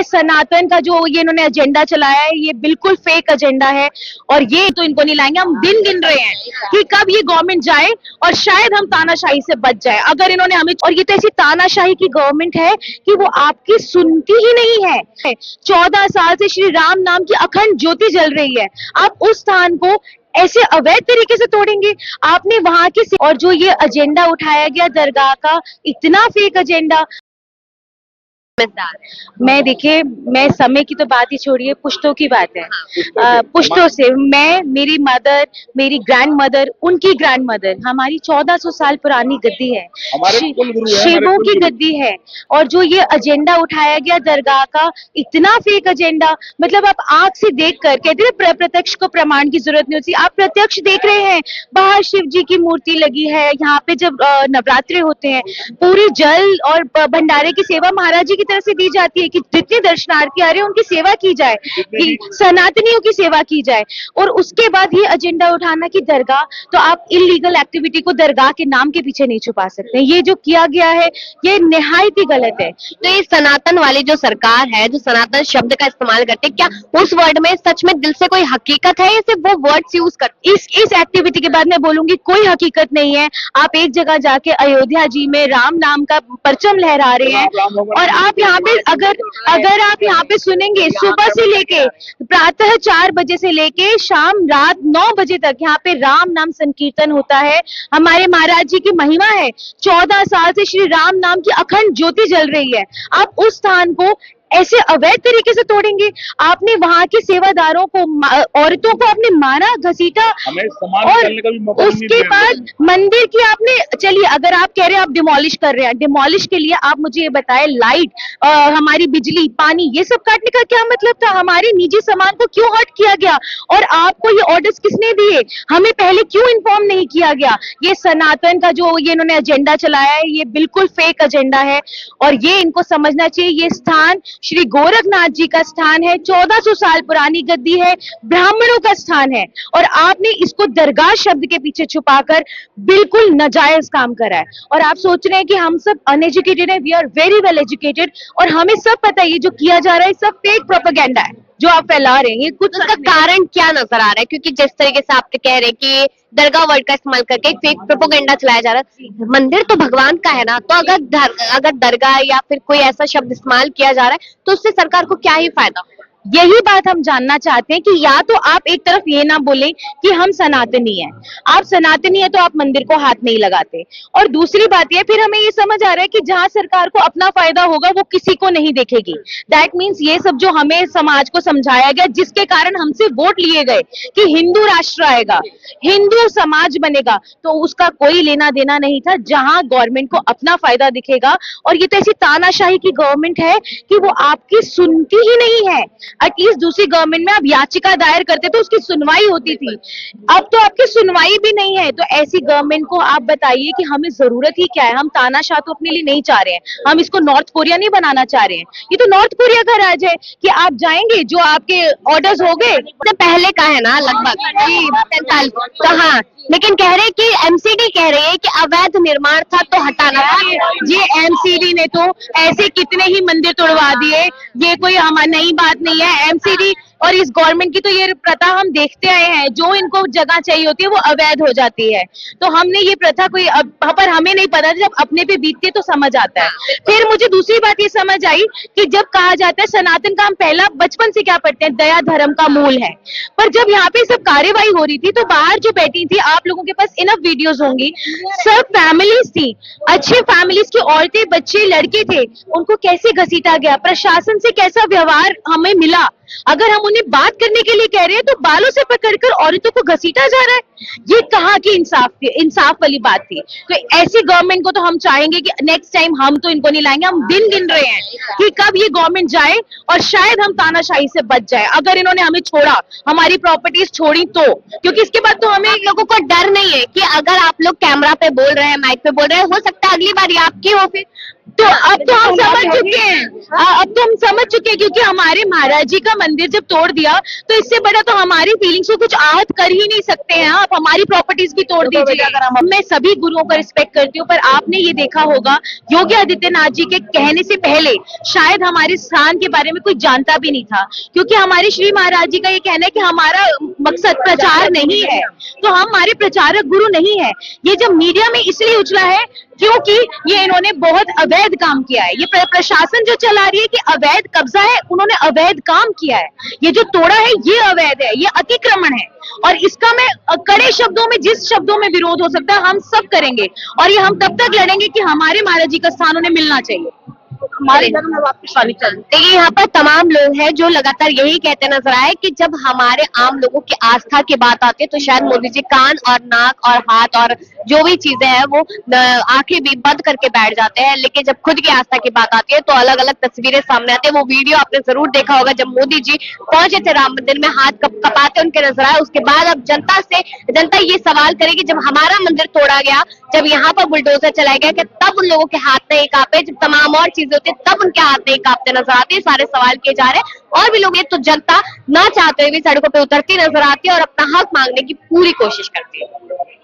सनातन का जो ये इन्होंने एजेंडा चलाया है ये बिल्कुल फेक एजेंडा है और ये तो इनको नहीं लाएंगे। हम दिन गिन रहे हैं कि कब ये गवर्नमेंट जाए और शायद हम तानाशाही से बच जाए। अगर इन्होंने हमें, और ये तो ऐसी तानाशाही की गवर्नमेंट है कि वो आपकी सुनती ही नहीं है। 14 साल से श्री राम नाम की अखंड ज्योति जल रही है, आप उस स्थान को ऐसे अवैध तरीके से तोड़ेंगे। आपने वहां की, और जो ये एजेंडा उठाया गया दरगाह का, इतना फेक एजेंडा। मैं देखिए, मैं समय की तो बात ही छोड़िए, पुश्तों की बात है। पुश्तों से मैं, मेरी मदर, मेरी ग्रैंड मदर, उनकी ग्रैंड मदर, हमारी 1400 साल पुरानी गद्दी है, शिवों की गद्दी है। और जो ये एजेंडा उठाया गया दरगाह का, इतना फेक एजेंडा, मतलब आप आंख से देख कर, कहते हैं प्रत्यक्ष को प्रमाण की जरूरत नहीं होती, आप प्रत्यक्ष देख रहे हैं। बाहर शिव जी की मूर्ति लगी है, यहाँ पे जब नवरात्रे होते हैं पूरी जल और भंडारे की सेवा महाराज जी की तरफ से दी जाती है कि जितने दर्शनार्थी आ रहे हैं उनकी सेवा की जाए, कि सनातनियों की सेवा की जाए। और उसके बाद ये एजेंडा उठाना कि दरगाह, तो आप इलीगल एक्टिविटी को दरगाह के नाम के पीछे नहीं छुपा सकते। ये जो किया गया है ये निहायत ही गलत है। तो ये सनातन वाली जो सरकार है, जो सनातन शब्द का इस्तेमाल करते हैं, क्या उस वर्ड में सच में दिल से कोई हकीकत है या सिर्फ वो वर्ड्स यूज करते? इस एक्टिविटी के बाद मैं बोलूंगी कोई हकीकत नहीं है। आप एक जगह जाके अयोध्या जी में राम नाम का परचम लहरा रहे हैं और आप यहाँ पे, अगर आप यहाँ पे सुनेंगे, सुबह से लेके प्रातः 4 बजे से लेके शाम रात 9 बजे तक यहाँ पे राम नाम संकीर्तन होता है। हमारे महाराज जी की महिमा है, 14 साल से श्री राम नाम की अखंड ज्योति जल रही है, आप उस स्थान को ऐसे अवैध तरीके से तोड़ेंगे। आपने वहां के सेवादारों को, औरतों को आपने मारा, घसीटा, और उसके बाद मंदिर की आपने, चलिए अगर आप कह रहे हैं आप डिमोलिश कर रहे हैं, डिमोलिश के लिए आप मुझे ये बताएं, लाइट, हमारी बिजली, पानी, ये सब काटने का क्या मतलब था? हमारे निजी सामान को क्यों हट किया गया? और आपको ये ऑर्डर्स किसने दिए? हमें पहले क्यों इन्फॉर्म नहीं किया गया? ये सनातन का जो ये इन्होंने एजेंडा चलाया है ये बिल्कुल फेक एजेंडा है और ये इनको समझना चाहिए। ये स्थान श्री गोरखनाथ जी का स्थान है, 1400 साल पुरानी गद्दी है, ब्राह्मणों का स्थान है, और आपने इसको दरगाह शब्द के पीछे छुपाकर बिल्कुल नाजायज काम करा है। और आप सोच रहे हैं कि हम सब अनएजुकेटेड हैं, we are very well educated, और हमें सब पता है ये जो किया जा रहा है सब फेक प्रोपेगेंडा है जो आप फैला रहे हैं। ये कुछ उसका कारण क्या नजर आ रहा है? क्योंकि जिस तरीके से आप कह रहे हैं कि दरगाह वर्ड का इस्तेमाल करके एक फेक प्रोपेगेंडा चलाया जा रहा है, मंदिर तो भगवान का है ना, तो अगर दरगाह या फिर कोई ऐसा शब्द इस्तेमाल किया जा रहा है तो उससे सरकार को क्या ही फायदा? यही बात हम जानना चाहते हैं कि या तो आप एक तरफ ये ना बोलें कि हम सनातनी हैं, आप सनातनी है तो आप मंदिर को हाथ नहीं लगाते, और दूसरी बात ये, फिर हमें ये समझ आ रहा है कि जहां सरकार को अपना फायदा होगा वो किसी को नहीं देखेगी। दैट मीन्स ये सब जो हमें समाज को समझाया गया, जिसके कारण हमसे वोट लिए गए कि हिंदू राष्ट्र आएगा, हिंदू समाज बनेगा, तो उसका कोई लेना देना नहीं था। जहां गवर्नमेंट को अपना फायदा दिखेगा, और ये तो ऐसी तानाशाही की गवर्नमेंट है कि वो आपकी सुनती ही नहीं है। एटलीस्ट दूसरी गवर्नमेंट में आप याचिका दायर करते तो उसकी सुनवाई होती थी, अब तो आपकी सुनवाई भी नहीं है। तो ऐसी गवर्नमेंट को आप बताइए कि हमें जरूरत ही क्या है? हम तानाशाह तो अपने लिए नहीं चाह रहे हैं, हम इसको नॉर्थ कोरिया नहीं बनाना चाह रहे हैं। ये तो नॉर्थ कोरिया का राज है कि आप जाएंगे, जो आपके ऑर्डर्स हो गए, तो पहले का है ना लगभग 45, तो हाँ, लेकिन कह रहे हैं कि एमसीडी कह रही है कि अवैध निर्माण था तो हटाना था। ये एमसीडी ने तो ऐसे कितने ही मंदिर तोड़वा दिए, ये कोई हमारी नई बात नहीं है। एमसीडी और इस गवर्नमेंट की तो ये प्रथा हम देखते आए हैं, जो इनको जगह चाहिए होती है वो अवैध हो जाती है। तो हमने ये प्रथा कोई पर हमें नहीं पता, जब अपने पे बीतती है तो समझ आता है। फिर मुझे दूसरी बात ये समझ आई कि जब कहा जाता है सनातन का, हम पहला बचपन से क्या पढ़ते हैं, दया धर्म का मूल है, पर जब यहाँ पे सब कार्यवाही हो रही थी तो बाहर जो बैठी थी, आप लोगों के पास इनफ वीडियोस होंगी, सब फैमिलीज थी, अच्छे फैमिलीज की औरतें, बच्चे, लड़के थे, उनको कैसे घसीटा गया, प्रशासन से कैसा व्यवहार हमें मिला। अगर हम उन्हें बात करने के लिए कह रहे हैं तो बालों से पकड़कर औरतों को घसीटा जा रहा है। ये कहाँ की इंसाफ थी? इंसाफ वाली बात थी। तो ऐसी गवर्नमेंट को तो हम चाहेंगे कि नेक्स्ट टाइम हम तो इनको नहीं लाएंगे। हम दिन गिन रहे हैं कि कब ये गवर्नमेंट जाए और शायद हम तानाशाही से बच जाए। अगर इन्होंने हमें छोड़ा, हमारी प्रॉपर्टीज छोड़ी तो, क्योंकि इसके बाद तो हमें, लोगों को डर नहीं है कि अगर आप लोग कैमरा पे बोल रहे हैं, माइक पे बोल रहे हैं, हो सकता है अगली बार ये आपकी हो। फिर तो अब तो हम समझ चुके हैं, अब तो हम समझ चुके हैं, क्योंकि हमारे महाराज जी का मंदिर जब तोड़ दिया, तो इससे बड़ा तो हमारी फीलिंग्स को कुछ आहत कर ही नहीं सकते हैं आप। हमारी प्रॉपर्टीज भी तोड़ दीजिए। मैं सभी गुरुओं का रिस्पेक्ट करती हूँ, पर आपने ये देखा होगा योगी आदित्यनाथ जी के कहने से पहले शायद हमारे स्थान के बारे में कोई जानता भी नहीं था, क्योंकि हमारे श्री महाराज जी का ये कहना है कि हमारा मकसद प्रचार नहीं है, तो हम हमारे प्रचारक गुरु नहीं है। ये जब मीडिया में इसलिए उछला है क्योंकि ये इन्होंने बहुत अवैध काम किया है। ये प्रशासन जो चला रही है कि अवैध कब्जा है, उन्होंने अवैध काम किया है। ये जो तोड़ा है ये अवैध है, ये अतिक्रमण है, और इसका मैं कड़े शब्दों में, जिस शब्दों में विरोध हो सकता है हम सब करेंगे, और ये हम तब तक लड़ेंगे कि हमारे महाराज जी का स्थान उन्हें मिलना चाहिए। हमारे धर्म में वापस आनी चाहिए। देखिए यहाँ पर तमाम लोग हैं जो लगातार यही कहते नजर आए कि जब हमारे आम लोगों की आस्था की बात आती है तो शायद मोदी जी कान और नाक और हाथ और जो भी चीजें हैं वो आंखें भी बंद करके बैठ जाते हैं, लेकिन जब खुद की आस्था की बात आती है तो अलग अलग तस्वीरें सामने आती है। वो वीडियो आपने जरूर देखा होगा जब मोदी जी पहुंचे थे राम मंदिर में, हाथ कपाते उनके नजर आए। उसके बाद अब जनता ये सवाल करेगी जब हमारा मंदिर तोड़ा गया, जब यहाँ पर बुलडोजर चलाया गया, कि तब उन लोगों के हाथ नहीं कांपे, जब तमाम और चीजें होती तब उनके हाथ नहीं कांपते नजर आते हैं। सारे सवाल किए जा रहे हैं और भी लोग, ये तो जनता ना चाहते हुए भी सड़कों पे उतरती नजर आती है और अपना हक मांगने की पूरी कोशिश करती है।